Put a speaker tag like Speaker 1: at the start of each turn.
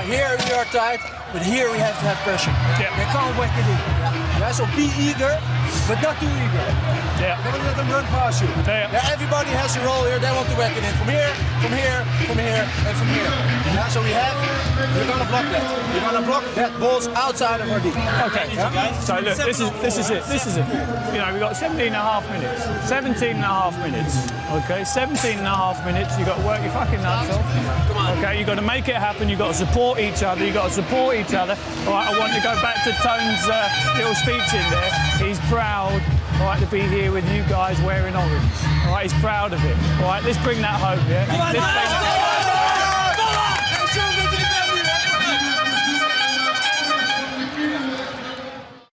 Speaker 1: here we are tight, but here we have to have pressure.
Speaker 2: Yeah.
Speaker 1: They can't whack it in. Yeah, so be eager, but not too eager.
Speaker 2: Yeah.
Speaker 1: Never let them run past you.
Speaker 2: Yeah.
Speaker 1: Everybody has a role here. They want to whack it in from here, from here, from here, and from here. Yeah, so we're gonna block that. We're gonna block that balls outside of our D.
Speaker 2: Okay. So look, this is it. You know, we've got 17 and a half minutes. 17 and a half minutes. Okay, 17 and a half minutes. You've got to work your fucking nuts off. Okay, you've got to make it happen. You've got to support each other. You've got to support each other. All right, I want to go back to Tone's little speech in there. He's proud, all right, to be here with you guys wearing orange. All right, he's proud of it. All right, let's bring that home, yeah? Let's bring that home.